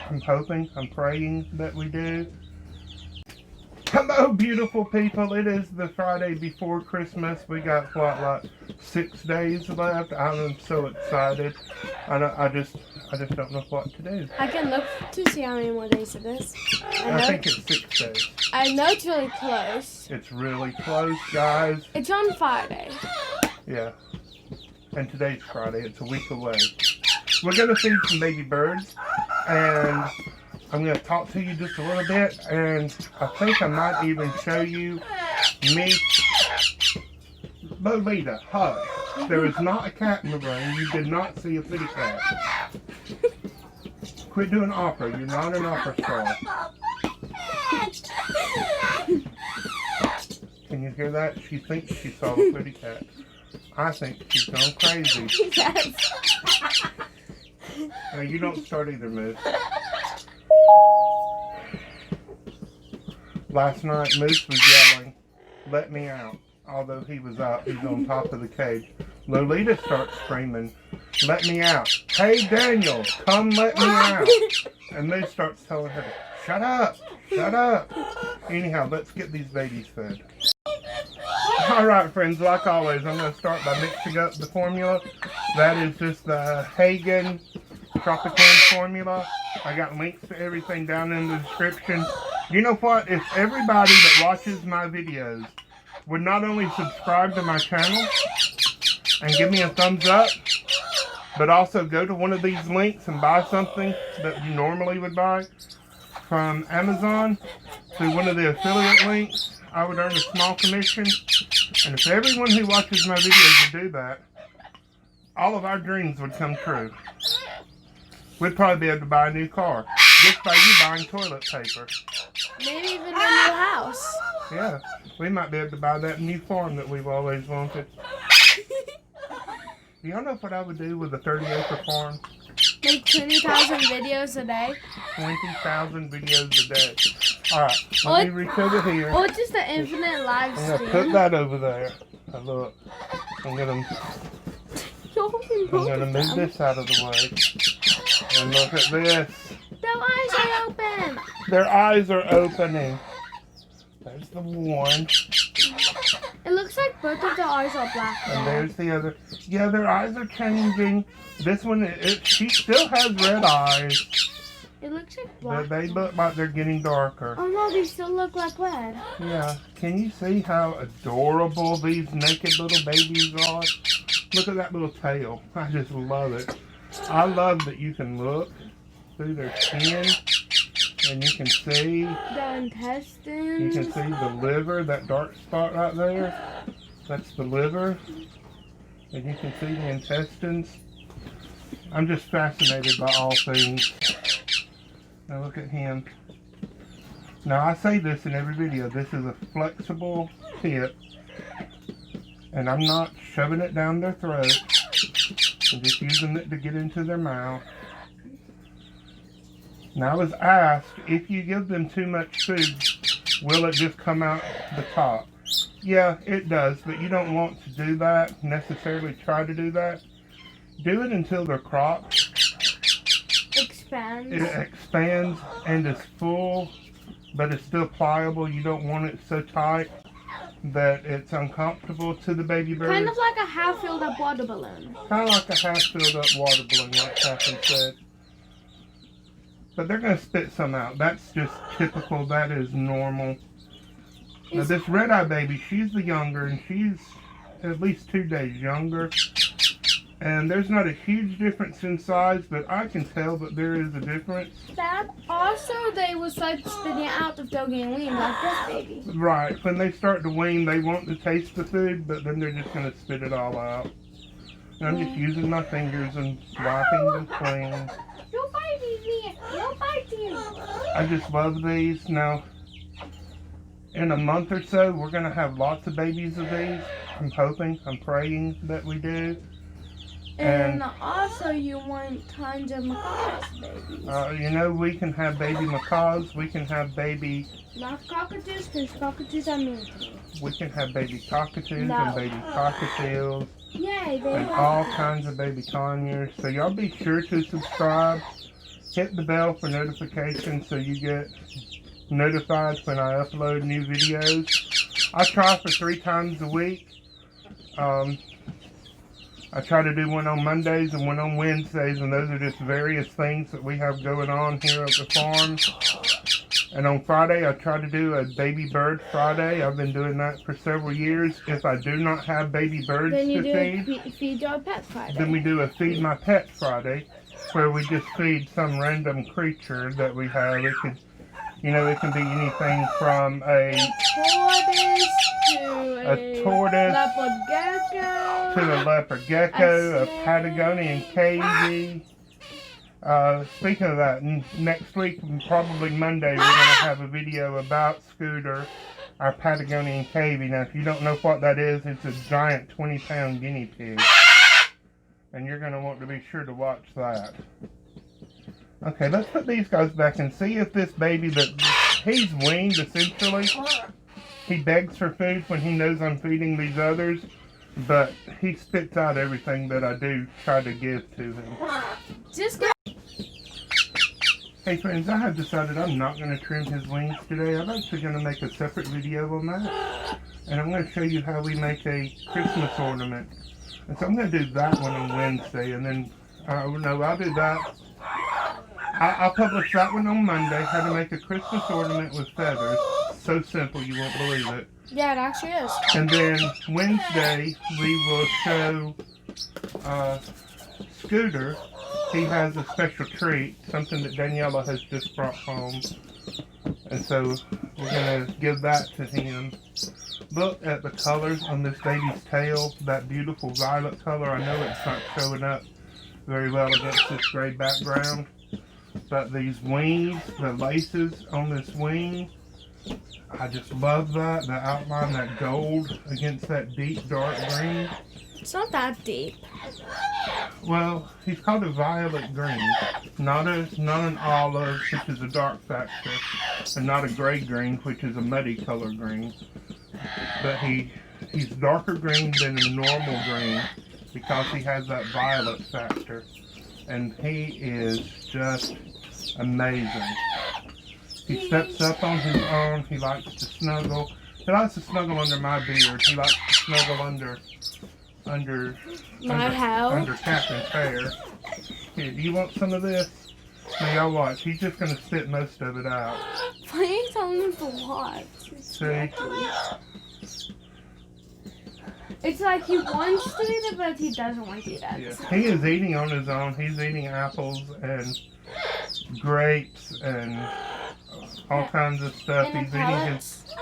I'm hoping, I'm praying that we do. Hello, beautiful people. It is the Friday before Christmas. We got, what, like 6 days left. I'm so excited. I just don't know what to do. I can look to see how many more days it is. I think it's 6 days. I know it's really close. It's really close, guys. It's on Friday. Yeah. And today's Friday. It's a week away. We're going to feed some baby birds. And I'm going to talk to you just a little bit. And I think I might even show you me. Lolita, hush. There is not a cat in the room. You did not see a kitty cat. Quit doing opera. You're not an opera star. Can you hear that? She thinks she saw a kitty cat. I think she's gone crazy. Yes. No, you don't start either, Moose. Last night, Moose was yelling, "Let me out." Although he was up, he's on top of the cage. Lolita starts screaming, "Let me out. Hey, Daniel, come let me out." And Moose starts telling her, "Shut up, shut up." Anyhow, let's get these babies fed. Alright, friends, like always, I'm going to start by mixing up the formula. That is just the Hagen Tropicana formula. I got links to everything down in the description. You know what? If everybody that watches my videos would not only subscribe to my channel and give me a thumbs up, but also go to one of these links and buy something that you normally would buy from Amazon through one of the affiliate links, I would earn a small commission. And if everyone who watches my videos would do that, all of our dreams would come true. We'd probably be able to buy a new car just by you buying toilet paper. Maybe even a new house. Yeah, we might be able to buy that new farm that we've always wanted. Y'all know what I would do with a 30-acre farm? Make 20,000 videos a day. 20,000 videos a day. Alright, let me reach over here. Or just an infinite live I'm going to stream. put that over there. Now look, I'm going to move this out of the way. And look at this. Their eyes are open. Their eyes are opening. There's the one. It looks like both of their eyes are black. And there's the other. Yeah, their eyes are changing. This one, she still has red eyes. It looks like But black. they look like they're getting darker. Oh no, they still look like red. Yeah. Can you see how adorable these naked little babies are? Look at that little tail. I just love it. I love that you can look through their skin and you can see. The intestines. You can see the liver, that dark spot right there. That's the liver. And you can see the intestines. I'm just fascinated by all things. Now look at him. Now I say this in every video. This is a flexible tip. And I'm not shoving it down their throat. I'm just using it to get into their mouth. Now I was asked, if you give them too much food, will it just come out the top? Yeah, it does, but you don't want to do that, necessarily try to do that. Do it until their crop Expands. it expands and is full, but it's still pliable. You don't want it so tight that it's uncomfortable to the baby bird. Kind of like a half filled up water balloon. Kind of like a half filled up water balloon, like Catherine said. But they're going to spit some out. That's just typical. That is normal. Now this red-eye baby, she's the younger, and she's at least 2 days younger. And there's not a huge difference in size, but I can tell that there is a difference. That also they will start spitting out if they're getting weaned like this baby. Right. When they start to wean, they want to taste the food, but then they're just going to spit it all out. And I'm just using my fingers and wiping them clean. You're biting me. You're biting. I just love these. Now, in a month or so, we're going to have lots of babies of these. I'm hoping, I'm praying that we do. And also you want tons of macaws babies. You know, we can have baby macaws. We can have baby... Not cockatoos, because cockatoos are mean to me. We can have baby cockatoos No. and baby cockatiels. Yay, they And all kinds of baby conures. So y'all be sure to subscribe hit the bell for notifications so you get notified when I upload new videos. I try for 3 times a week. I try to do one on Mondays and one on Wednesdays, and those are just various things that we have going on here at the farm. And on Friday, I try to do a baby bird Friday. I've been doing that for several years. If I do not have baby birds to feed your pet Friday. Then we do a Feed My Pet Friday, where we just feed some random creature that we have. It could, it can be anything from a tortoise to a leopard gecko, a Patagonian cavy. Speaking of that, next week, probably Monday, we're going to have a video about Scooter, our Patagonian cavy. Now, if you don't know what that is, it's a giant 20-pound guinea pig. And you're going to want to be sure to watch that. Okay, let's put these guys back and see if this baby he's weaned, essentially. He begs for food when he knows I'm feeding these others, but he spits out everything that I do try to give to him. Hey friends, I have decided I'm not going to trim his wings today. I'm actually going to make a separate video on that. And I'm going to show you how we make a Christmas ornament. And so I'm going to do that one on Wednesday, and then, I'll do that. I'll publish that one on Monday, how to make a Christmas ornament with feathers. So simple, you won't believe it. Yeah, it actually is. And then Wednesday, we will show Scooter. He has a special treat, something that Daniela has just brought home. And so we're going to give that to him. Look at the colors on this baby's tail, that beautiful violet color. I know it's not showing up very well against this gray background. But these wings, the laces on this wing, I just love that. The outline, that gold against that deep dark green. It's not that deep. Well, he's called a violet green, not an olive, which is a dark factor, and not a gray green, which is a muddy color green. But he's darker green than a normal green because he has that violet factor, and he is just amazing. He steps up on his own. He likes to snuggle. He likes to snuggle under my beard. He likes to snuggle under Catherine's hair. Here, do you want some of this? Now y'all watch. He's just going to spit most of it out. Why are you telling him to watch? See? It's like he wants to eat it, but he doesn't want to eat it. Yeah. He is eating on his own. He's eating apples and grapes and all kinds of stuff. He's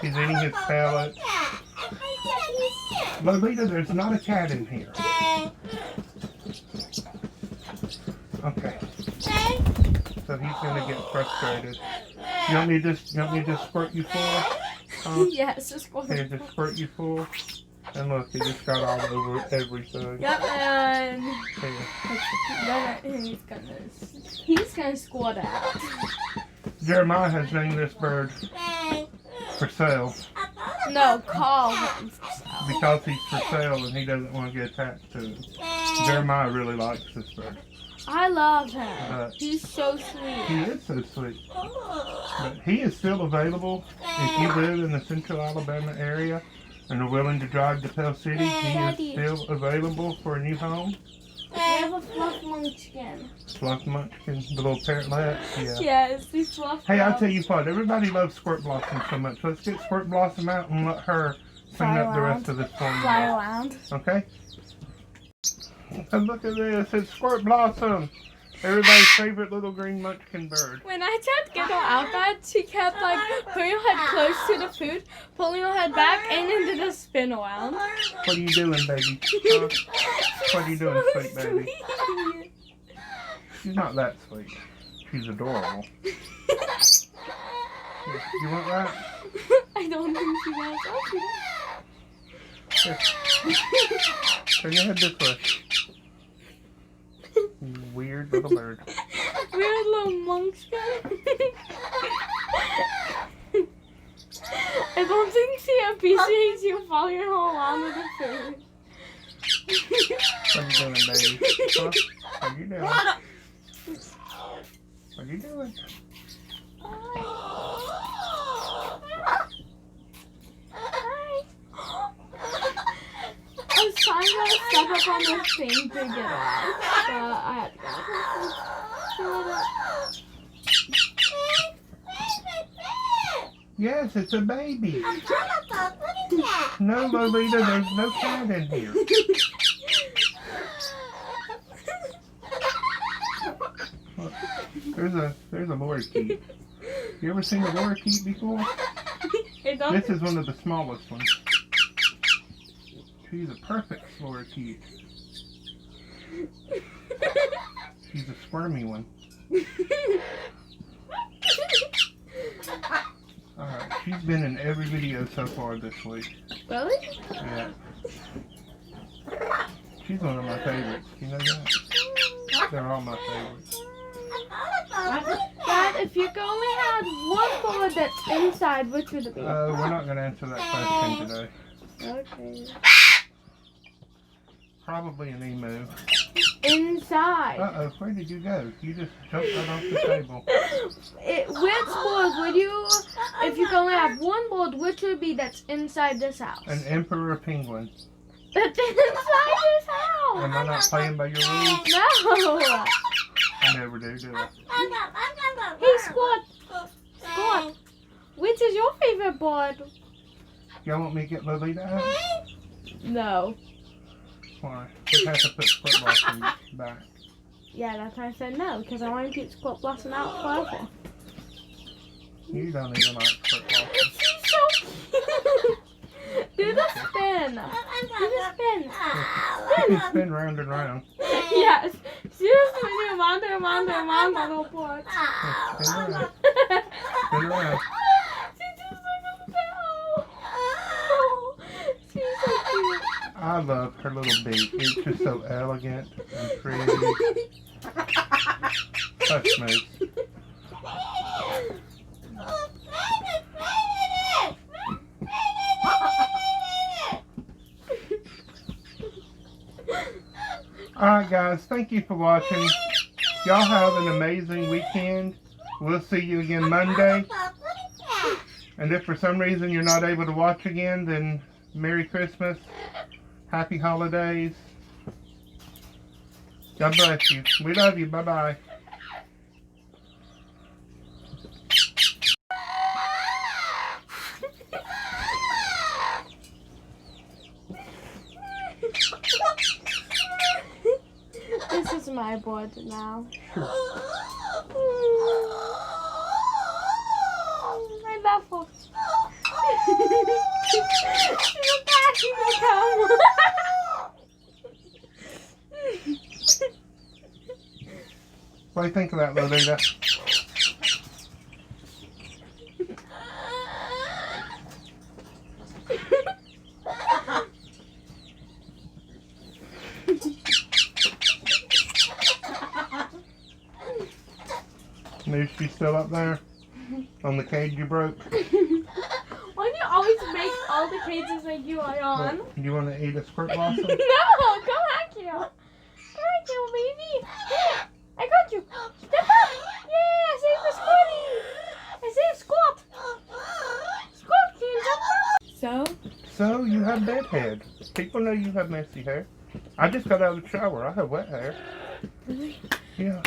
eating his pellets. Lolita, there's not a cat in here. Okay. So he's gonna get frustrated. You want me to just squirt you full? Yes, just squirt. Here, just squirt you full. And look, he just got all over everything. Yep, and he's gonna squat out. Jeremiah has named this bird for sale. No, call him for sale. Because he's for sale and he doesn't want to get attached to it. Jeremiah really likes this bird. I love him. He's so sweet. He is so sweet. But he is still available. If you live in the central Alabama area and are willing to drive to Pell City, he is still available for a new home. We have a fluff munchkin. Fluff munchkin, the little parrotlet? Yeah. Yes, these fluff. Hey, I'll tell you what, everybody loves Squirt Blossom so much. Let's get Squirt Blossom out and let her clean up the rest of this formula. Fly around. Okay? And look at this, it's Squirt Blossom. Everybody's favorite little green munchkin bird. When I tried to get her out that, she kept like putting her head close to the food, pulling her head back, and then did a spin around. What are you doing, baby? Huh? What are you doing, sweet baby? Sweet. She's not that sweet. She's adorable. You want that? I don't think she does. Here. Turn your head this way. Weird little bird. Weird little munchkin. I don't think she appreciates you following her around with the food. What are you doing, baby? Huh? What are you doing? What are you doing? I was trying to step up on this thing to get off, but I had to go. Yes, it's a baby. No, Lolita, there's no cat in here. Look, there's a lorikeet. You ever seen a lorikeet before? This is one of the smallest ones. She's a perfect lorikeet. She's a squirmy one. Alright, she's been in every video so far this week. Really? Yeah. She's one of my favorites. You know that? They're all my favorites. Dad, if you could only have one board that's inside, which would it be? We're not going to answer that question today. Okay. Probably an emu. Inside. Uh-oh, where did you go? You just jumped right off the table. Which board would you, if you could only have one board, which would be that's inside this house? An emperor penguin. That's inside this house! Am I not playing by your rules? No! I never do I? Hey, Squad! Squad! Which is your favorite board? Y'all want me to get Lolita out? No. Why? We have to put Squirt Blossom back. Yeah, that's why I said no, because I want to keep Squad Blossom out forever. You don't even like Squirt Blossom. She's so cute! Do the spin! Do the spin! You can spin round and round. Yes! She just do round and round and round on the board. Spin around. Spin around. She's just like a bell! She's so cute. I love her little beak. It's just so elegant and pretty. So smooth. Alright guys, thank you for watching. Y'all have an amazing weekend. We'll see you again Monday. And if for some reason you're not able to watch again, then Merry Christmas. Happy holidays. God bless you. We love you. Bye-bye. This is my board now. I love her. She's attacking the camera. What do you think of that, Lolita? Is she still up there? On the cage you broke? Why do you always make all the cages that you are on? What, you want to eat a Squirt Blossom? No! Go back here! Go back here, baby! Yeah, I got you! Step up! Yeah! Save the Squatty! I saved Squat! Squat can't jump up! So you have bed head. People know you have messy hair. I just got out of the shower. I have wet hair. Really? Yeah.